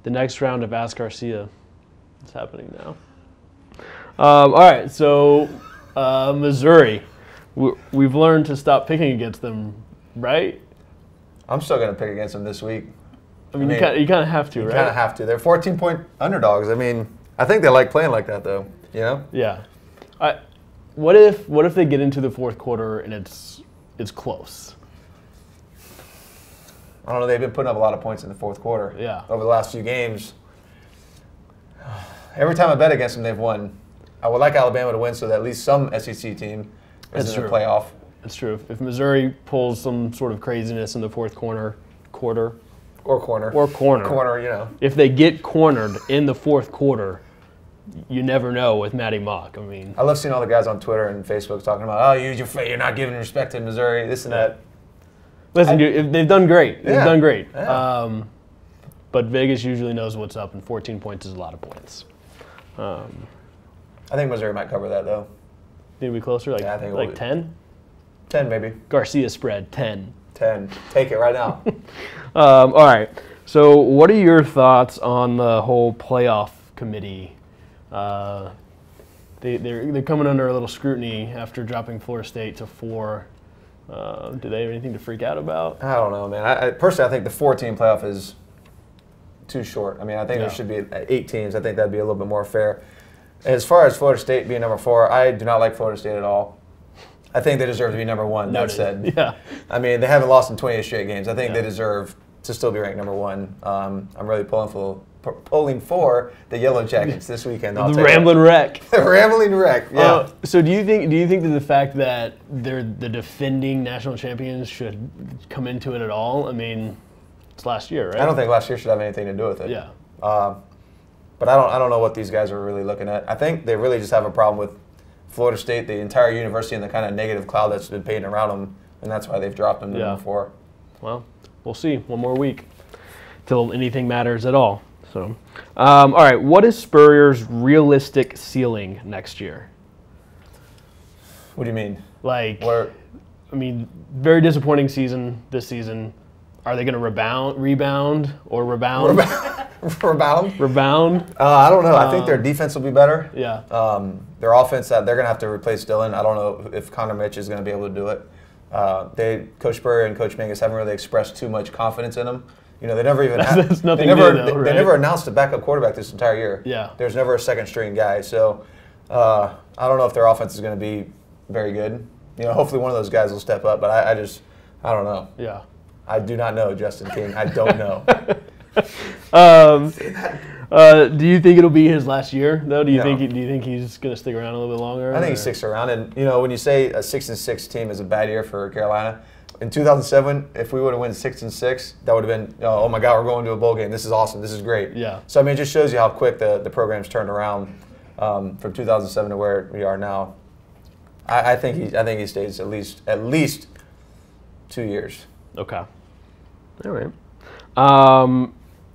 The next round of Ask Garcia is happening now. All right, so Missouri. We've learned to stop picking against them, right? I'm still going to pick against them this week. I mean, you kind of have to, right? You kind of have to. They're 14-point underdogs. I mean, I think they like playing like that, though. You know? Yeah. What if they get into the fourth quarter and it's close? I don't know. They've been putting up a lot of points in the fourth quarter. Yeah. Over the last few games. Every time I bet against them, they've won. I would like Alabama to win so that at least some SEC team is in the playoff. That's true. If Missouri pulls some sort of craziness in the fourth quarter. Corner, you know. If they get cornered in the fourth quarter, you never know with Matty Mock. I mean, I love seeing all the guys on Twitter and Facebook talking about, oh, you're not giving respect to Missouri, this and that. Listen, they've done great. They've done great. Yeah. But Vegas usually knows what's up, and 14 points is a lot of points. I think Missouri might cover that, though. Think we closer? Like, I think like 10? 10, maybe. Garcia spread, 10. 10. Take it right now. All right. So what are your thoughts on the whole playoff committee? They're coming under a little scrutiny after dropping Florida State to 4. Do they have anything to freak out about? I don't know, man. Personally, I think the 4-team playoff is too short. I mean, I think there should be 8 teams. I think that'd be a little bit more fair. As far as Florida State being number 4, I do not like Florida State at all. I think they deserve to be number 1, that said. Yeah. I mean, they haven't lost in 28 straight games. I think they deserve to still be ranked number 1. I'm really pulling for the Yellow Jackets this weekend. The Rambling Wreck. The Rambling Wreck, yeah. So do you think that the fact that they're the defending national champions should come into it at all? I mean, it's last year, right? I don't think last year should have anything to do with it. Yeah. But I don't know what these guys are really looking at. I think they really just have a problem with Florida State, the entire university, and the kind of negative cloud that's been painted around them, and that's why they've dropped them to number 4. Well, we'll see. One more week till anything matters at all. So, all right. What is Spurrier's realistic ceiling next year? What do you mean? Like, I mean, very disappointing season this season. Are they going to rebound? Rebound? I don't know. I think their defense will be better. Yeah. Their offense, they're going to have to replace Dillon. I don't know if Connor Mitch is going to be able to do it. Coach Spurrier and Coach Mingus haven't really expressed too much confidence in him. You know, they never even they never announced a backup quarterback this entire year. Yeah. There's never a second string guy. So I don't know if their offense is going to be very good. You know, hopefully one of those guys will step up, but I don't know. Yeah. I do not know, Justin King. I don't know. Do you think it'll be his last year though? Do you think he's going to stick around a little bit longer? I think he sticks around, and you know, when you say a 6-6 team is a bad year for Carolina, in 2007, if we would have won 6-6, that would have been, oh my God, we're going to a bowl game. This is awesome. This is great. Yeah. So I mean, it just shows you how quick the program's turned around from 2007 to where we are now. I think he stays at least 2 years. Okay. All right.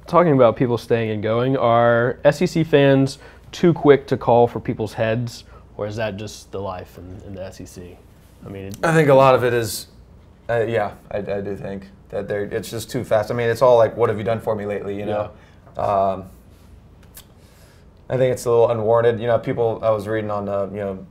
Talking about people staying and going, are SEC fans too quick to call for people's heads, or is that just the life in the SEC? I mean, I think a lot of it is, I do think that it's just too fast. I mean, it's all like, what have you done for me lately, you know? I think it's a little unwarranted. You know, I was reading on,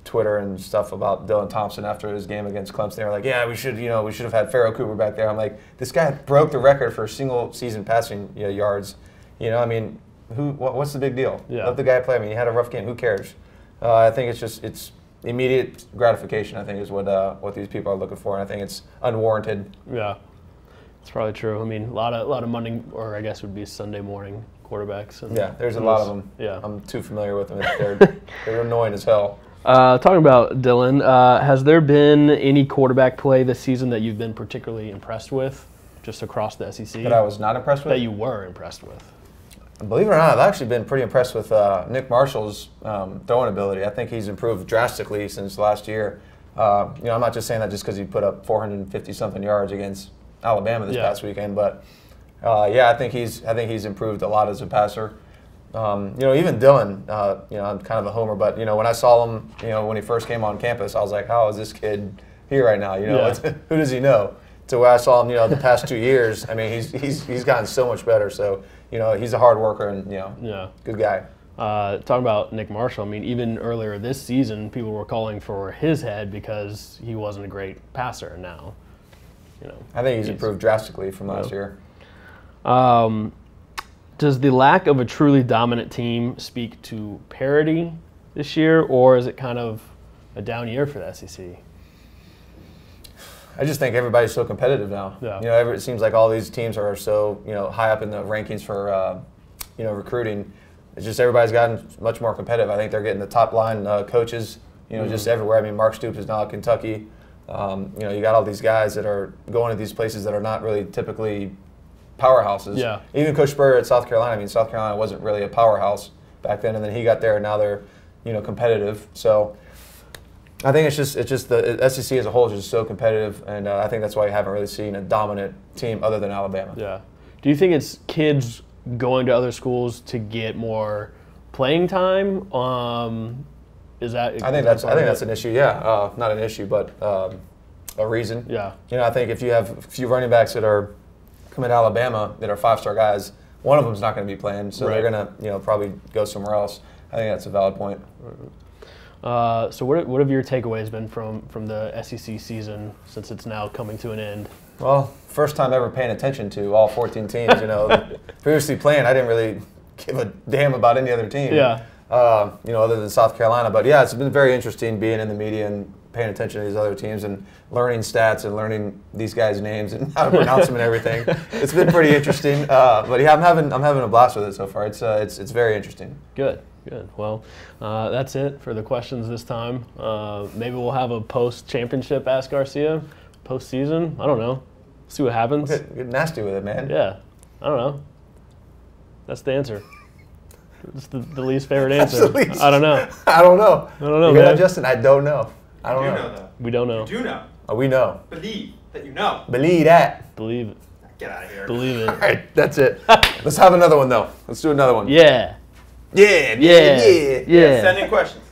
Twitter and stuff about Dylan Thompson after his game against Clemson. They were like, yeah, we should have had Pharaoh Cooper back there. I'm like, this guy broke the record for single season passing yards. You know, I mean, what's the big deal? Yeah. Let the guy play. I mean, he had a rough game. Who cares? I think it's immediate gratification, I think, is what these people are looking for, and I think it's unwarranted. Yeah, it's probably true. I mean, a lot of Monday, or I guess it would be Sunday morning quarterbacks. And there's a lot of them. Yeah. I'm too familiar with them. They're annoying as hell. Talking about Dylan, has there been any quarterback play this season that you've been particularly impressed with, just across the SEC? That I was not impressed with? That you were impressed with? Believe it or not, I've actually been pretty impressed with Nick Marshall's throwing ability. I think he's improved drastically since last year. I'm not just saying that just because he put up 450-something yards against Alabama this past weekend, but I think he's improved a lot as a passer. Even Dylan, I'm kind of a homer, but, when I saw him, when he first came on campus, I was like, how is this kid here right now? Who does he know? to where I saw him, the past 2 years. I mean, he's gotten so much better. So, he's a hard worker and, good guy. Talking about Nick Marshall, I mean, even earlier this season, people were calling for his head because he wasn't a great passer. Now, I think he's improved drastically from last year. Does the lack of a truly dominant team speak to parity this year, or is it kind of a down year for the SEC? I just think everybody's so competitive now. Yeah. It seems like all these teams are so high up in the rankings for recruiting. It's just everybody's gotten much more competitive. I think they're getting the top line coaches, just everywhere. I mean, Mark Stoops is now at Kentucky. You got all these guys that are going to these places that are not really typically powerhouses. Yeah. Even Coach Spurrier at South Carolina. I mean, South Carolina wasn't really a powerhouse back then, and then he got there, and now they're competitive. So I think it's just the SEC as a whole is just so competitive, and I think that's why you haven't really seen a dominant team other than Alabama. Yeah. Do you think it's kids going to other schools to get more playing time? Is that? I think that's an issue. Yeah, not an issue, but a reason. Yeah. I think if you have a few running backs that are coming to Alabama that are 5-star guys, one of them's not going to be playing, so they're going to probably go somewhere else. I think that's a valid point. So what have your takeaways been from the SEC season since it's now coming to an end? Well, first time ever paying attention to all 14 teams. Previously playing, I didn't really give a damn about any other team. Yeah. Other than South Carolina. But yeah, it's been very interesting being in the media and paying attention to these other teams and learning stats and learning these guys' names and how to pronounce them and everything. It's been pretty interesting. But yeah, I'm having a blast with it so far. It's very interesting. Good. Well, that's it for the questions this time. Maybe we'll have a post-championship Ask Garcia, post-season. I don't know. See what happens. Get nasty with it, man. Yeah. I don't know. That's the answer. It's the least favorite answer. I don't know. I don't know. You got Justin? I don't know. I don't know. Though. We don't know. You do know. Oh, we know. Believe that you know. Believe that. Believe it. Get out of here. Believe it. All right, that's it. Let's have another one, though. Let's do another one. Yeah. Yeah. Yeah. Send in questions.